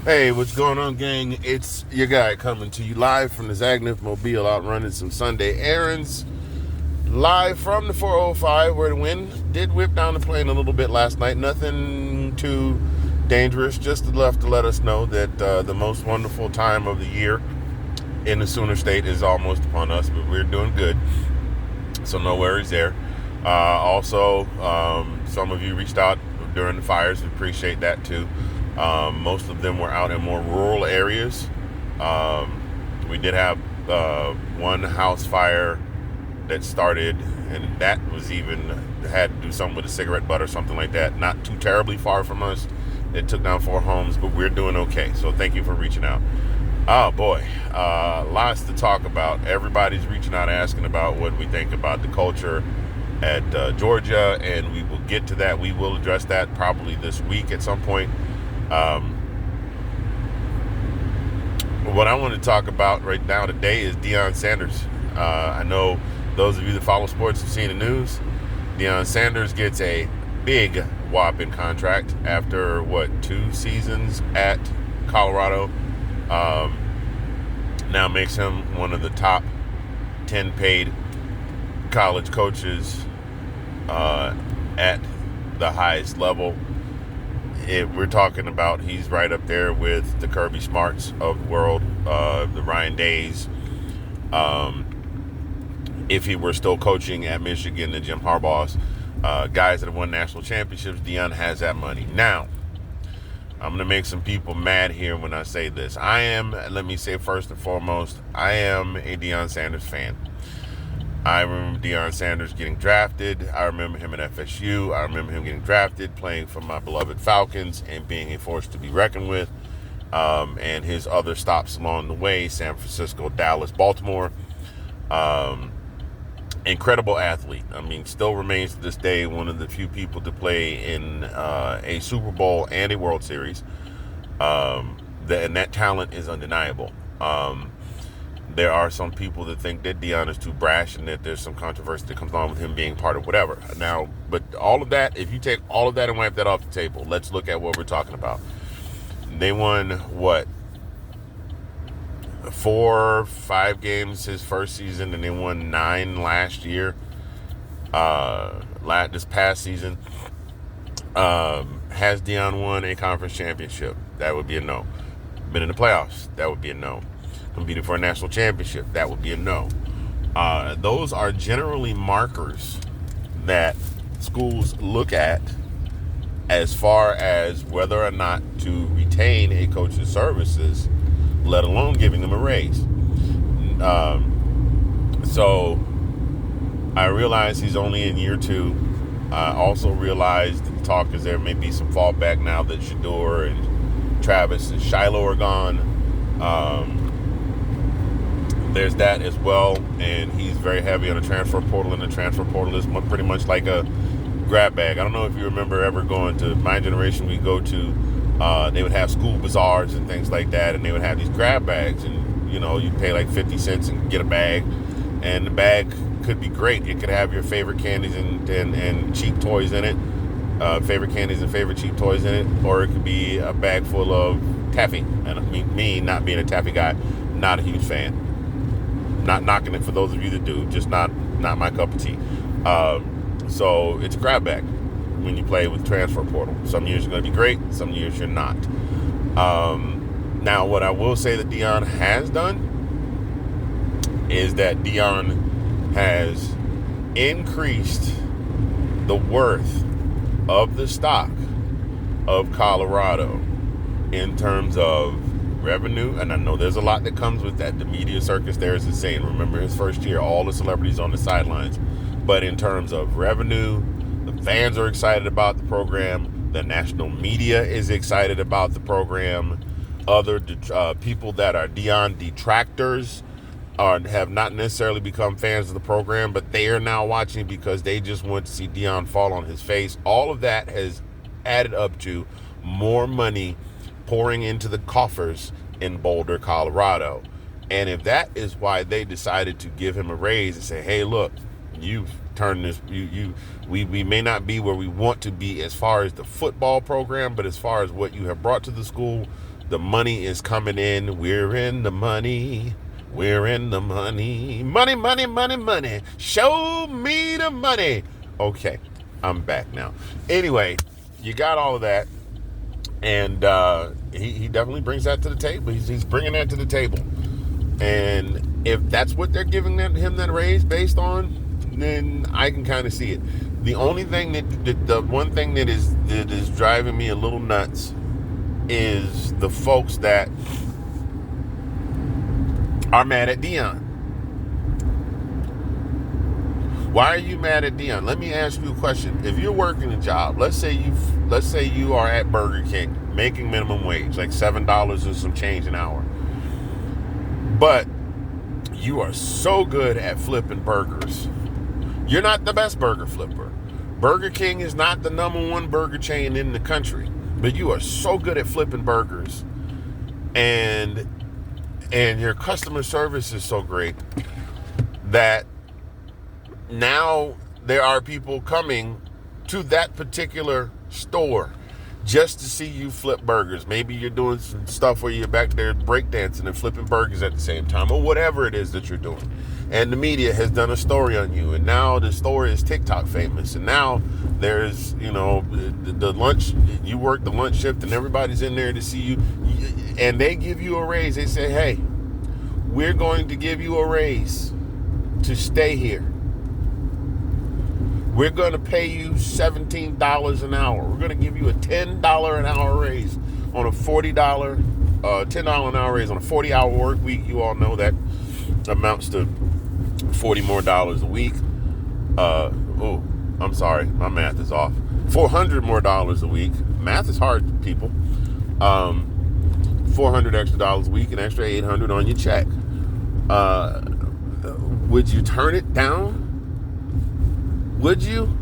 Hey, what's going on, gang? It's your guy coming to you live from the Zagnif Mobile, out running some Sunday errands. Live from the 405, where the wind did whip down the plane a little bit last night. Nothing too dangerous, just enough to let us know that the most wonderful time of the year in the Sooner State is almost upon us, but we're doing good. So no worries there. Also, some of you reached out during the fires. We appreciate that too. Most of them were out in more rural areas. We did have one house fire that started, and that was even had to do something with a cigarette butt or something like that. Not too terribly far from us. It took down 4 homes, but we're doing okay. So thank you for reaching out. Oh boy, lots to talk about. Everybody's reaching out asking about what we think about the culture at Georgia, and we will get to that. We will address that probably this week at some point. What I want to talk about right now today is Deion Sanders. I know those of you that follow sports have seen the news. Deion Sanders gets a big whopping contract after 2 seasons at Colorado. Now makes him one of the top 10 paid college coaches at the highest level. We're talking about, he's right up there with the Kirby Smarts of the world, the Ryan Days. If he were still coaching at Michigan, the Jim Harbaughs, guys that have won national championships, Deion has that money. Now, I'm going to make some people mad here when I say this. Let me say first and foremost, I am a Deion Sanders fan. I remember Deion Sanders getting drafted. I remember him at FSU. I remember him getting drafted, playing for my beloved Falcons, and being a force to be reckoned with. And his other stops along the way, San Francisco, Dallas, Baltimore. Incredible athlete. I mean, still remains to this day one of the few people to play in a Super Bowl and a World Series. And that talent is undeniable. There are some people that think that Deion is too brash and that there's some controversy that comes along with him being part of whatever. Now, but all of that, if you take all of that and wipe that off the table, let's look at what we're talking about. They won, 4, 5 games his first season, and they won 9 last year. This past season. Has Deion won a conference championship? That would be a no. Been in the playoffs? That would be a no. Competing for a national championship? That would be a no. Those are generally markers that schools look at as far as whether or not to retain a coach's services, let alone giving them a raise. So I realize he's only in year 2. I also realize that the talk is there may be some fallback now that Shador and Travis and Shiloh are gone. There's that as well, and he's very heavy on the transfer portal, and the transfer portal is pretty much like a grab bag. I don't know if you remember ever going to my generation. We go to, they would have school bazaars and things like that, and they would have these grab bags, and you pay like 50 cents and get a bag, and the bag could be great. It could have your favorite candies and cheap toys in it, favorite candies and favorite cheap toys in it, or it could be a bag full of taffy. And I mean, me not being a taffy guy, not a huge fan. Not knocking it for those of you that do, just not my cup of tea. So it's a grab bag when you play with transfer portal. Some years you're going to be great, some years you're not. Now, what I will say that Deion has done is that Deion has increased the worth of the stock of Colorado in terms of revenue, and I know there's a lot that comes with that. The media circus there is insane. Remember his first year, all the celebrities on the sidelines. But in terms of revenue, the fans are excited about the program. The national media is excited about the program. Other people that are Deion detractors have not necessarily become fans of the program, but they are now watching because they just want to see Deion fall on his face. All of that has added up to more money pouring into the coffers in Boulder, Colorado. And if that is why they decided to give him a raise and say, hey, look, you've turned this, we may not be where we want to be as far as the football program, but as far as what you have brought to the school, The money is coming in. We're in the money. We're in the money. Money, money, money, money. Show me the money. Okay, I'm back now. Anyway, you got all of that. And he definitely brings that to the table. He's bringing that to the table. And if that's what they're giving him that raise based on, then I can kind of see it. The only thing the one thing that is driving me a little nuts is the folks that are mad at Deion. Why are you mad at Deion? Let me ask you a question. If you're working a job, let's say you are at Burger King making minimum wage, like $7 and some change an hour. But you are so good at flipping burgers. You're not the best burger flipper. Burger King is not the #1 burger chain in the country, but you are so good at flipping burgers, and your customer service is so great that now there are people coming to that particular store just to see you flip burgers. Maybe you're doing some stuff where you're back there breakdancing and flipping burgers at the same time, or whatever it is that you're doing. And the media has done a story on you, and now the story is TikTok famous. And now there's, the lunch, you work the lunch shift and everybody's in there to see you, and they give you a raise. They say, hey, we're going to give you a raise to stay here. We're going to pay you $17 an hour. We're going to give you a $10 an hour raise on a $10 an hour raise on a 40-hour work week. You all know that amounts to $40 more a week. I'm sorry, my math is off. $400 more a week. Math is hard, people. $400 extra a week, an extra $800 on your check. Would you turn it down? Would you?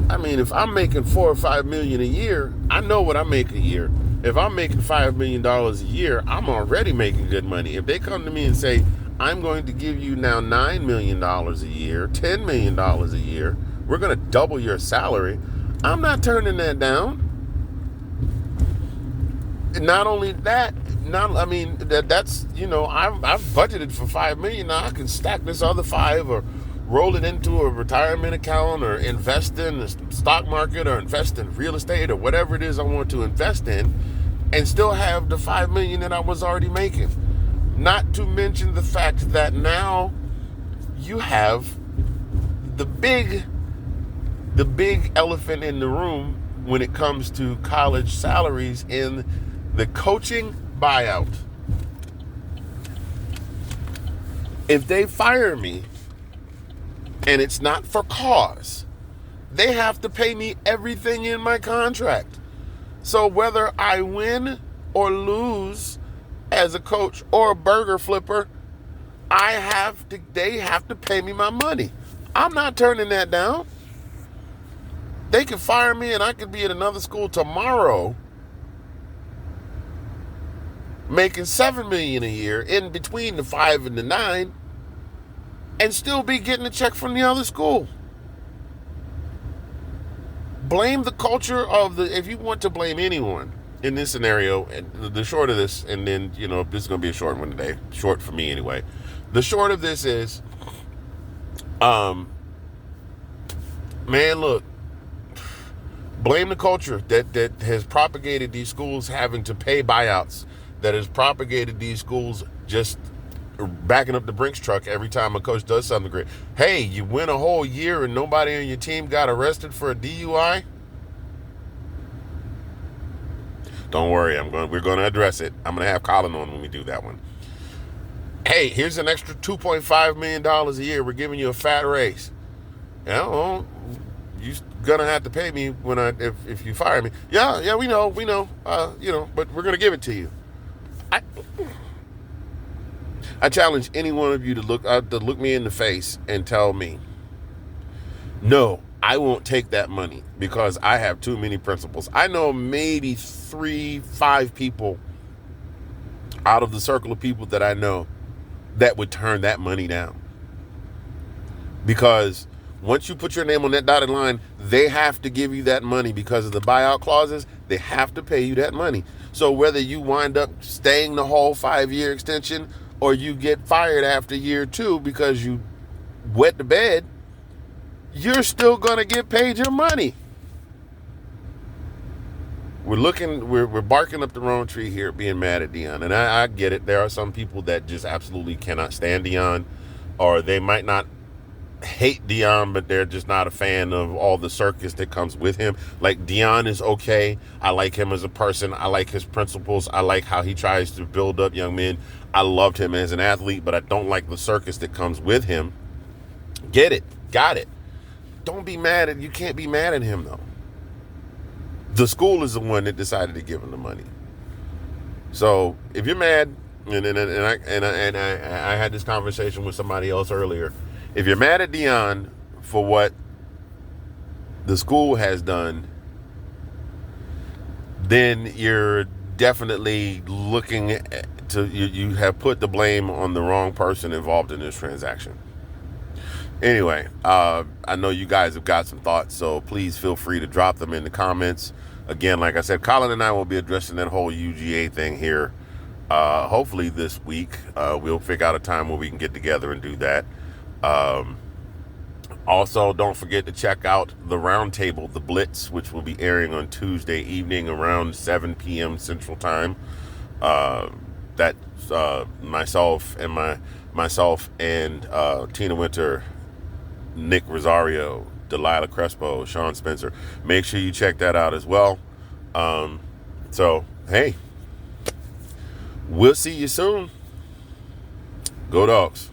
I mean, if I'm making $4 or $5 million a year, I know what I make a year. If I'm making $5 million a year, I'm already making good money. If they come to me and say, I'm going to give you now $9 million a year, $10 million a year, we're going to double your salary, I'm not turning that down. Not only that, that's, I've budgeted for $5 million. Now I can stack this other 5 or roll it into a retirement account or invest in the stock market or invest in real estate or whatever it is I want to invest in and still have the $5 million that I was already making. Not to mention the fact that now you have the big elephant in the room when it comes to college salaries in the coaching buyout. If they fire me, and it's not for cause, they have to pay me everything in my contract. So whether I win or lose as a coach or a burger flipper, they have to pay me my money. I'm not turning that down. They can fire me and I could be at another school tomorrow making $7 million a year in between the 5 and the 9 and still be getting a check from the other school. Blame the culture if you want to blame anyone in this scenario, and the short of this, and then, this is going to be a short one today, short for me anyway. The short of this is, man, look, blame the culture that has propagated these schools having to pay buyouts, that has propagated these schools just backing up the Brinks truck every time a coach does something great. Hey, you win a whole year and nobody on your team got arrested for a DUI? Don't worry, we're going to address it. I'm going to have Colin on when we do that one. Hey, here's an extra $2.5 million a year. We're giving you a fat raise. You're going to have to pay me if you fire me. Yeah, we know, but we're going to give it to you. I challenge any one of you to look me in the face and tell me, no, I won't take that money because I have too many principles. I know maybe 3-5 people out of the circle of people that I know that would turn that money down. Because Once you put your name on that dotted line, they have to give you that money because of the buyout clauses. They have to pay you that money. So whether you wind up staying the whole 5-year extension or you get fired after year 2 because you wet the bed, you're still going to get paid your money. We're barking up the wrong tree here, being mad at Deion. And I get it. There are some people that just absolutely cannot stand Deion, or they might not hate Deion, but they're just not a fan of all the circus that comes with him. Like, Deion is okay. I like him as a person. I like his principles. I like how he tries to build up young men. I loved him as an athlete, but I don't like the circus that comes with him. Get it. Got it. Don't be mad at, you can't be mad at him though. The school is the one that decided to give him the money. So if you're mad, I had this conversation with somebody else earlier. If you're mad at Deion for what the school has done, then you're definitely looking to, you have put the blame on the wrong person involved in this transaction. Anyway, I know you guys have got some thoughts, so please feel free to drop them in the comments. Again, like I said, Colin and I will be addressing that whole UGA thing here. Hopefully this week, we'll figure out a time where we can get together and do that. Also, don't forget to check out the Roundtable, The Blitz, which will be airing on Tuesday evening around 7 p.m. Central Time. That's myself and Tina Winter, Nick Rosario, Delilah Crespo, Sean Spencer. Make sure you check that out as well. So, hey, we'll see you soon. Go Dogs.